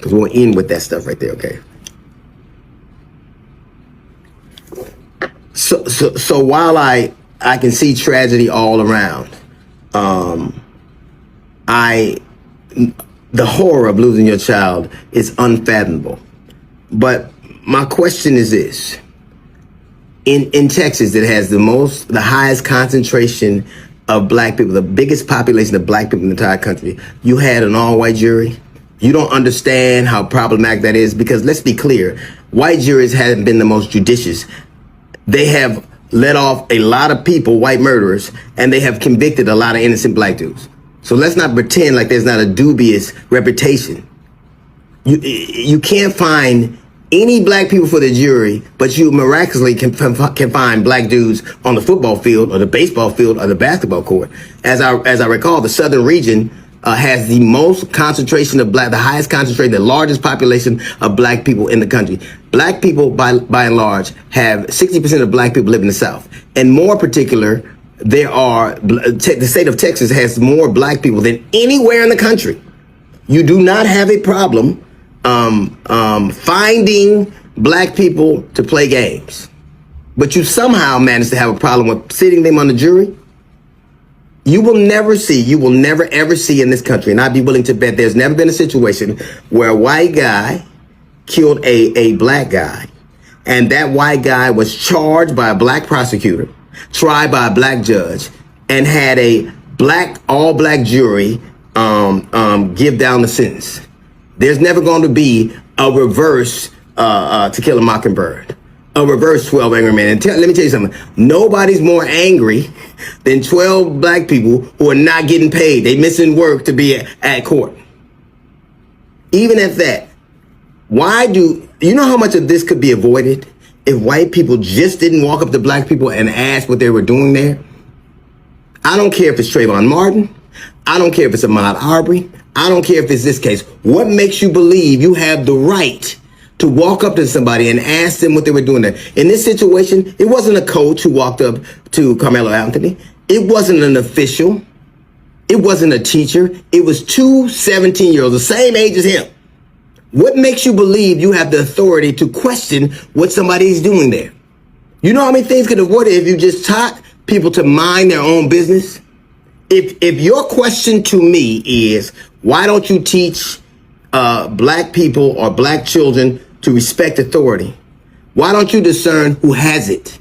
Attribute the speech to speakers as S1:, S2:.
S1: because we'll end with that stuff right there, okay? So while I can see tragedy all around, the horror of losing your child is unfathomable. But my question is this: in Texas, that has the highest concentration of black people, the biggest population of black people in the entire country, you had an all-white jury. You don't understand how problematic that is, because let's be clear, white juries haven't been the most judicious. They have let off a lot of people, white murderers, and they have convicted a lot of innocent black dudes. So let's not pretend like there's not a dubious reputation. You can't find any black people for the jury, but you miraculously can find black dudes on the football field or the baseball field or the basketball court. As I recall, the southern region has the most concentration of the highest concentration, the largest population of black people in the country. Black people, by and large, have 60% of black people live in the South. And more particular, the state of Texas has more black people than anywhere in the country. You do not have a problem finding black people to play games, but you somehow manage to have a problem with sitting them on the jury. You will never ever see in this country, and I'd be willing to bet there's never been a situation where a white guy killed a black guy, and that white guy was charged by a black prosecutor, tried by a black judge, and had a all black jury give down the sentence. There's never going to be a reverse To Kill a Mockingbird, a reverse 12 Angry Men. And let me tell you something. Nobody's more angry than 12 black people who are not getting paid. They missing work to be at court. Even at that, you know how much of this could be avoided if white people just didn't walk up to black people and ask what they were doing there? I don't care if it's Trayvon Martin. I don't care if it's Ahmaud Arbery. I don't care if it's this case. What makes you believe you have the right to walk up to somebody and ask them what they were doing there? In this situation, it wasn't a coach who walked up to Karmelo Anthony. It wasn't an official. It wasn't a teacher. It was two 17-year-olds, the same age as him. What makes you believe you have the authority to question what somebody's doing there? You know how many things could have avoided if you just taught people to mind their own business? If your question to me is, why don't you teach black people or black children to respect authority? Why don't you discern who has it?